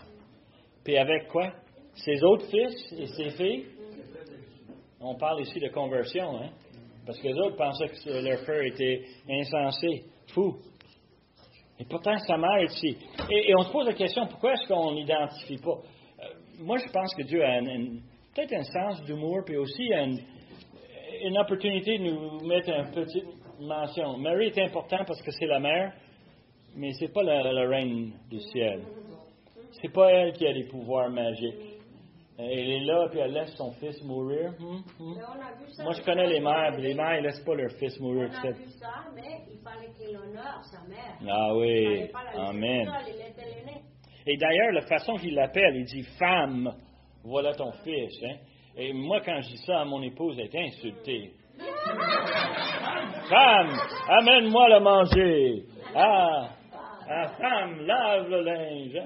puis avec quoi? Ses autres fils et ses filles. On parle ici de conversion, hein? Parce que les autres pensaient que leur frère était insensé, fou. Et pourtant, sa mère est ici. Et on se pose la question, pourquoi est-ce qu'on n'identifie pas? Moi, je pense que Dieu a peut-être un sens d'humour, puis aussi une opportunité de nous mettre une petite mention. Marie est importante parce que c'est la mère, mais c'est pas la reine du ciel. C'est pas elle qui a des pouvoirs magiques. Elle est là, puis elle laisse son fils mourir. Moi, je connais les mères, puis les mères, ils ne laissent pas leur fils mourir. On a vu ça, mais il fallait qu'il honore sa mère. Ah oui, amen. Et d'ailleurs, la façon qu'il l'appelle, il dit « Femme, voilà ton fils. Hein? » Et moi, quand je dis ça à mon épouse, elle est insultée. « Femme, amène-moi le manger. Femme, lave le linge. »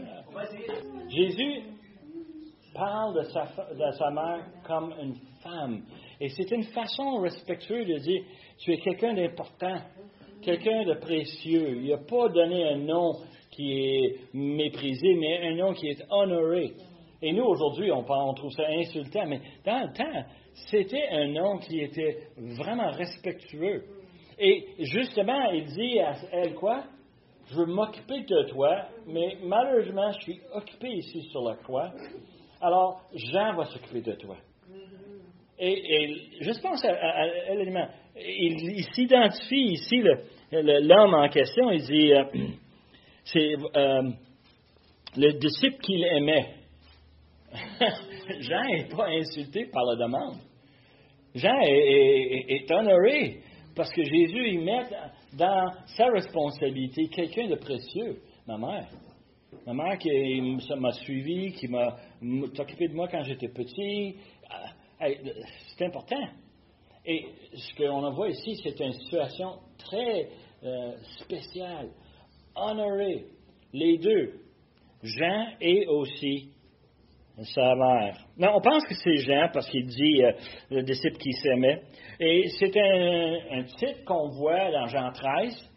Jésus parle de sa mère comme une femme. Et c'est une façon respectueuse de dire, tu es quelqu'un d'important, quelqu'un de précieux. Il n'a pas donné un nom qui est méprisé, mais un nom qui est honoré. Et nous, aujourd'hui, on trouve ça insultant, mais dans le temps, c'était un nom qui était vraiment respectueux. Et justement, il dit à elle quoi? je veux m'occuper de toi, mais malheureusement, je suis occupé ici sur la croix. Alors, Jean va s'occuper de toi. Et je pense à l'élément. Il s'identifie ici, l'homme en question, il dit, c'est le disciple qu'il aimait. Jean n'est pas insulté par la demande. Jean est honoré parce que Jésus y met dans sa responsabilité quelqu'un de précieux, ma mère. Ma mère qui m'a suivi, qui m'a occupé de moi quand j'étais petit. C'est important. Et ce qu'on voit ici, c'est une situation très spéciale. Honoré. Les deux. Jean et aussi sa mère. Non, on pense que c'est Jean parce qu'il dit le disciple qui s'aimait. Et c'est un titre qu'on voit dans Jean 13,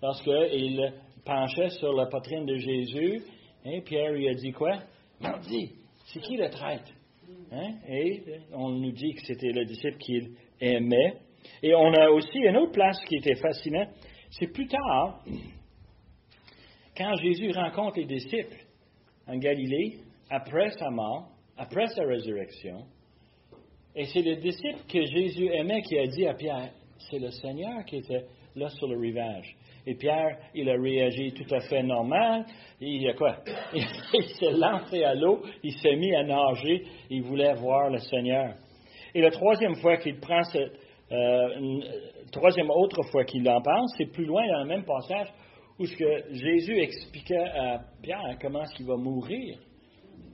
lorsqu'il penchait sur la poitrine de Jésus. Pierre lui a dit quoi? Mardi, c'est qui le traître? Et on nous dit que c'était le disciple qu'il aimait. Et on a aussi une autre place qui était fascinante. C'est plus tard, quand Jésus rencontre les disciples en Galilée, après sa mort, après sa résurrection, et c'est le disciple que Jésus aimait qui a dit à Pierre, c'est le Seigneur qui était là sur le rivage. Et Pierre, il a réagi tout à fait normal. Il a quoi? Il s'est lancé à l'eau, il s'est mis à nager, il voulait voir le Seigneur. Et la troisième fois qu'il prend troisième autre fois qu'il en parle, c'est plus loin dans le même passage où ce que Jésus expliquait à Pierre comment est-ce qu'il va mourir.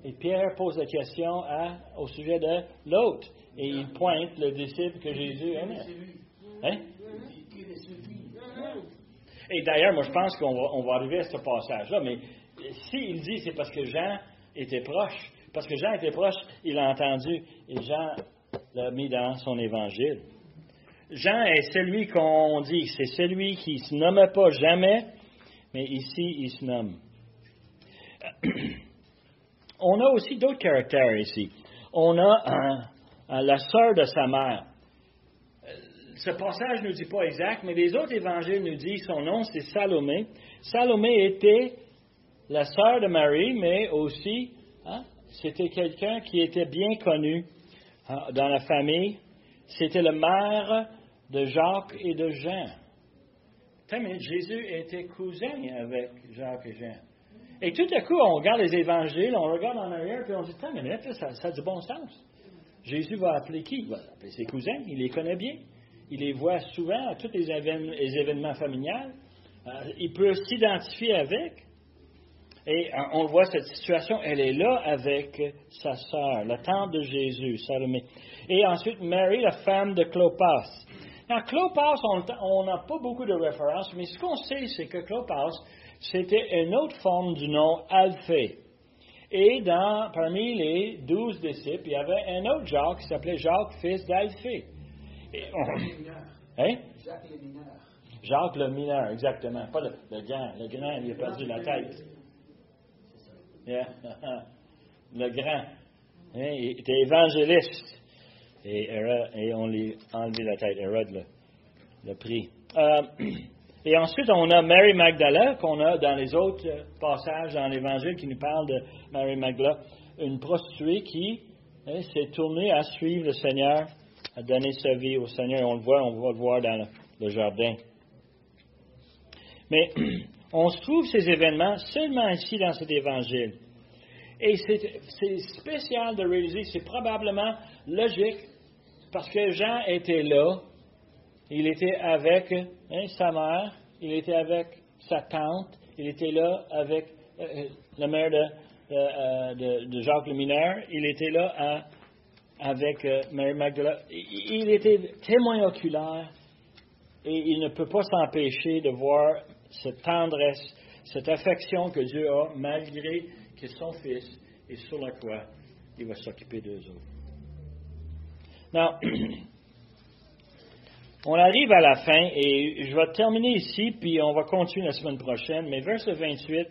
Et Pierre pose la question au sujet de l'autre. Et il pointe le disciple que Jésus aimait. Hein? Et d'ailleurs, moi je pense qu'on va arriver à ce passage-là, mais s'il dit c'est parce que Jean était proche, parce que Jean était proche, il a entendu, et Jean l'a mis dans son évangile. Jean est celui qu'on dit, c'est celui qui ne se nomme pas jamais, mais ici il se nomme. On a aussi d'autres caractères ici. On a la sœur de sa mère. Ce passage ne nous dit pas exact, mais les autres évangiles nous disent son nom, c'est Salomé. Salomé était la sœur de Marie, mais aussi, c'était quelqu'un qui était bien connu dans la famille. C'était la mère de Jacques et de Jean. Jésus était cousin avec Jacques et Jean. Et tout à coup, on regarde les évangiles, on regarde en arrière, puis on dit, ça a du bon sens. Jésus va appeler qui? Il va appeler ses cousins, il les connaît bien. Il les voit souvent à tous les événements familiaux. Il peut s'identifier avec. Et on voit cette situation, elle est là avec sa sœur, la tante de Jésus, Salomé. Et ensuite, Marie, la femme de Clopas. Dans Clopas, on n'a pas beaucoup de références, mais ce qu'on sait, c'est que Clopas, c'était une autre forme du nom Alphée. Et parmi les 12 disciples, il y avait un autre Jacques qui s'appelait Jacques, fils d'Alphée. Jacques le mineur. Jacques le mineur, exactement. Pas le grand. Le grand, il a perdu la tête. Yeah. Le grand. Il était évangéliste. Et on lui a enlevé la tête. Hérode l'a pris. Et ensuite, on a Mary Magdala, qu'on a dans les autres passages dans l'Évangile qui nous parle de Mary Magdala, une prostituée qui s'est tournée à suivre le Seigneur, à donner sa vie au Seigneur. On va le voir dans le jardin. Mais on se trouve ces événements seulement ici dans cet Évangile. Et c'est spécial de réaliser, c'est probablement logique, parce que Jean était là. Il était avec sa mère, il était avec sa tante, il était là avec la mère de Jacques le mineur, il était là avec Mary Magdala. Il était témoin oculaire et il ne peut pas s'empêcher de voir cette tendresse, cette affection que Dieu a malgré que son Fils est sur la croix. Il va s'occuper d'eux autres. Now, on arrive à la fin et je vais terminer ici, puis on va continuer la semaine prochaine. Mais verset 28,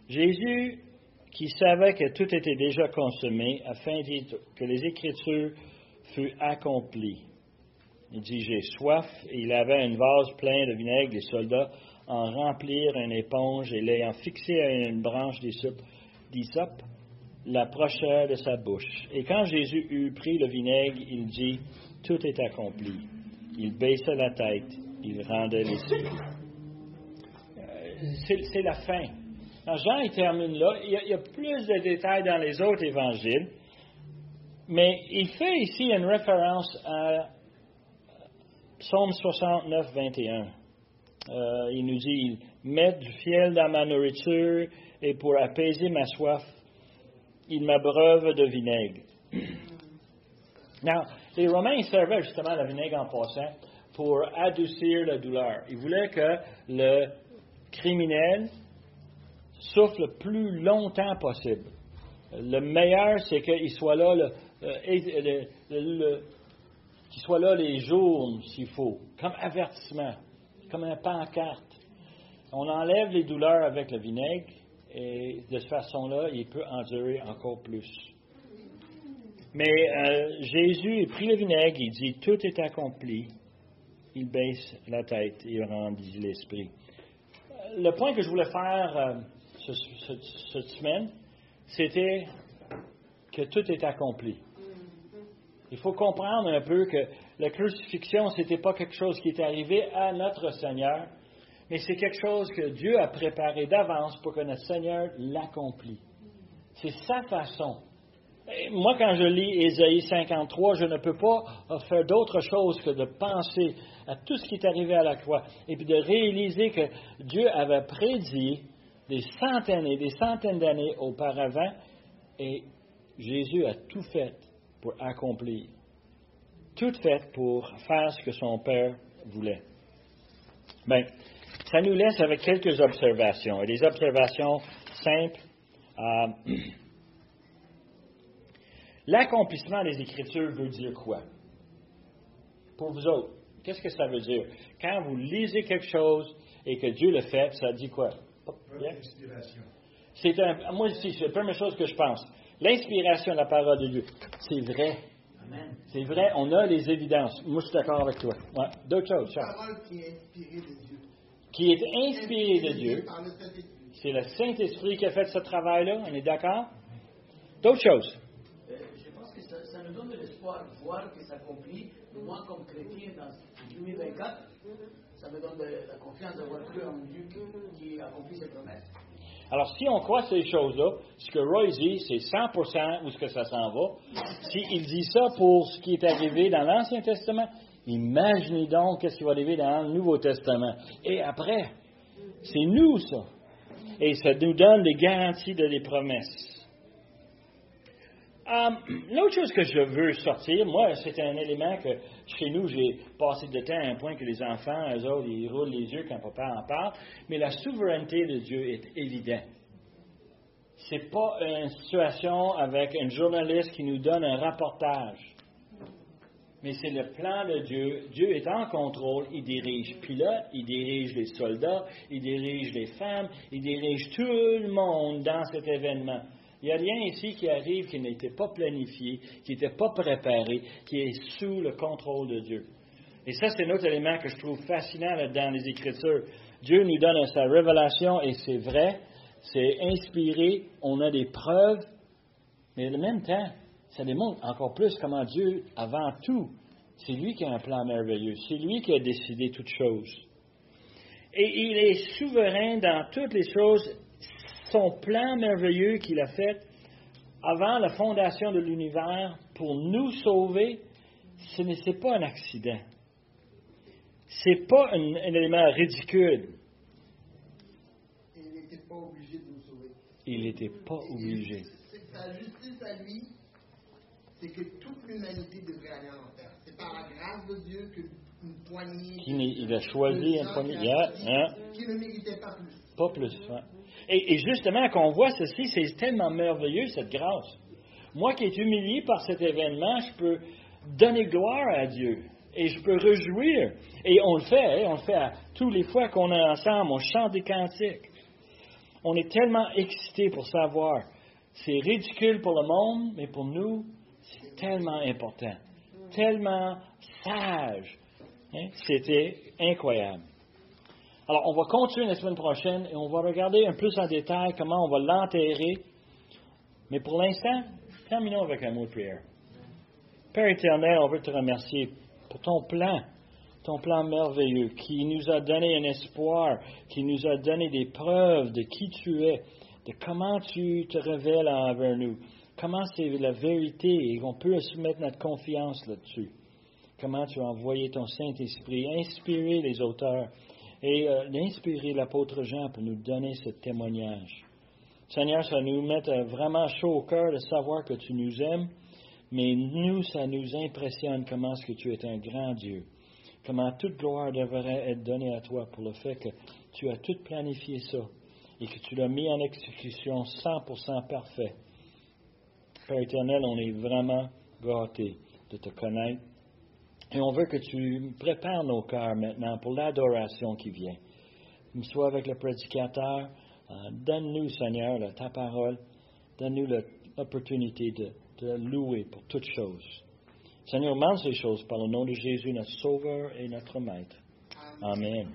Jésus, qui savait que tout était déjà consommé, afin que les Écritures fussent accomplies. Il dit, j'ai soif, et il avait une vase pleine de vinaigre. Les soldats en remplir une éponge et l'ayant fixée à une branche d'hysope, l'approcha de sa bouche. Et quand Jésus eut pris le vinaigre, il dit, « Tout est accompli. » Il baissa la tête, il rendait l'esprit. C'est la fin. Quand Jean il termine là, il y a plus de détails dans les autres évangiles, mais il fait ici une référence à Psaume 69, 21. Il nous dit, « Mets du fiel dans ma nourriture, et pour apaiser ma soif, il m'abreuve de vinaigre. » Now, les Romains ils servaient justement le vinaigre en passant pour adoucir la douleur. Ils voulaient que le criminel souffre le plus longtemps possible. Le meilleur, c'est qu'il soit là, qu'il soit là les jours s'il faut, comme avertissement, comme une pancarte. On enlève les douleurs avec le vinaigre et de cette façon-là, il peut endurer encore plus. Mais Jésus, il prit le vinaigre, il dit, « Tout est accompli. » Il baisse la tête et il rendit l'esprit. Le point que je voulais faire cette semaine, c'était que tout est accompli. Il faut comprendre un peu que la crucifixion, ce n'était pas quelque chose qui est arrivé à notre Seigneur, mais c'est quelque chose que Dieu a préparé d'avance pour que notre Seigneur l'accomplit. C'est sa façon. Et moi, quand je lis Ésaïe 53, je ne peux pas faire d'autre chose que de penser à tout ce qui est arrivé à la croix et puis de réaliser que Dieu avait prédit des centaines et des centaines d'années auparavant et Jésus a tout fait pour accomplir. Tout fait pour faire ce que son Père voulait. Bien, ça nous laisse avec quelques observations, et des observations simples. L'accomplissement des Écritures veut dire quoi? Pour vous autres, qu'est-ce que ça veut dire? Quand vous lisez quelque chose et que Dieu le fait, ça dit quoi? L'inspiration. Moi aussi, c'est la première chose que je pense. L'inspiration de la parole de Dieu, c'est vrai. Amen. C'est vrai, on a les évidences. Moi, je suis d'accord avec toi. Ouais. D'autres choses, Charles. La parole qui est inspirée de Dieu. Qui est inspirée de Dieu. Par le Saint-Esprit. C'est le Saint-Esprit qui a fait ce travail-là. On est d'accord? D'autres choses? Je pense que ça nous donne de l'espoir de voir que ça s'accomplit. Moi, comme chrétien, dans 2024, ça me donne de la confiance d'avoir cru en Dieu qui accomplit ses promesses. Alors, si on croit ces choses-là, ce que Roy dit, c'est 100% où ce que ça s'en va. S'il dit ça pour ce qui est arrivé dans l'Ancien Testament, imaginez donc qu'est-ce qui va arriver dans le Nouveau Testament. Et après, c'est nous, ça. Et ça nous donne des garanties de des promesses. L'autre chose que je veux sortir, moi, c'est un élément que chez nous, j'ai passé de temps à un point que les enfants, eux autres, ils roulent les yeux quand papa en parle, mais la souveraineté de Dieu est évidente. C'est pas une situation avec un journaliste qui nous donne un reportage, mais c'est le plan de Dieu. Dieu est en contrôle, il dirige pilotes, il dirige les soldats, il dirige les femmes, il dirige tout le monde dans cet événement. Il n'y a rien ici qui arrive qui n'était pas planifié, qui n'était pas préparé, qui est sous le contrôle de Dieu. Et ça, c'est un autre élément que je trouve fascinant dans les Écritures. Dieu nous donne sa révélation et c'est vrai, c'est inspiré, on a des preuves, mais en même temps, ça démontre encore plus comment Dieu, avant tout, c'est lui qui a un plan merveilleux, c'est lui qui a décidé toutes choses. Et il est souverain dans toutes les choses. Son plan merveilleux qu'il a fait avant la fondation de l'univers pour nous sauver, ce n'est pas un accident. Ce n'est pas un élément ridicule. Il n'était pas obligé de nous sauver. Il n'était pas obligé. Sa justice à lui, c'est que toute l'humanité devrait aller en enfer. C'est par la grâce de Dieu qu'une poignée... Il a choisi une poignée... Qui ne méritait pas plus. Pas plus, ouais. Et justement, qu'on voit ceci, c'est tellement merveilleux, cette grâce. Moi qui est humilié par cet événement, je peux donner gloire à Dieu. Et je peux réjouir. Et on le fait, à tous les fois qu'on est ensemble, on chante des cantiques. On est tellement excités pour savoir. C'est ridicule pour le monde, mais pour nous, c'est tellement important. Tellement sage. C'était incroyable. Alors, on va continuer la semaine prochaine et on va regarder un peu en détail comment on va l'enterrer. Mais pour l'instant, terminons avec un mot de prière. Père éternel, on veut te remercier pour ton plan merveilleux qui nous a donné un espoir, qui nous a donné des preuves de qui tu es, de comment tu te révèles envers nous, comment c'est la vérité et qu'on peut mettre notre confiance là-dessus. Comment tu as envoyé ton Saint-Esprit, inspirer les auteurs et inspirer l'apôtre Jean pour nous donner ce témoignage. Seigneur, ça nous met vraiment chaud au cœur de savoir que tu nous aimes, mais nous, ça nous impressionne comment est-ce que tu es un grand Dieu. Comment toute gloire devrait être donnée à toi pour le fait que tu as tout planifié ça et que tu l'as mis en exécution 100% parfait. Père éternel, on est vraiment gâtés de te connaître. Et on veut que tu prépares nos cœurs maintenant pour l'adoration qui vient. Soit avec le prédicateur, donne-nous, Seigneur, ta parole, donne-nous l'opportunité de louer pour toutes choses. Seigneur, demande ces choses par le nom de Jésus, notre Sauveur et notre Maître. Amen.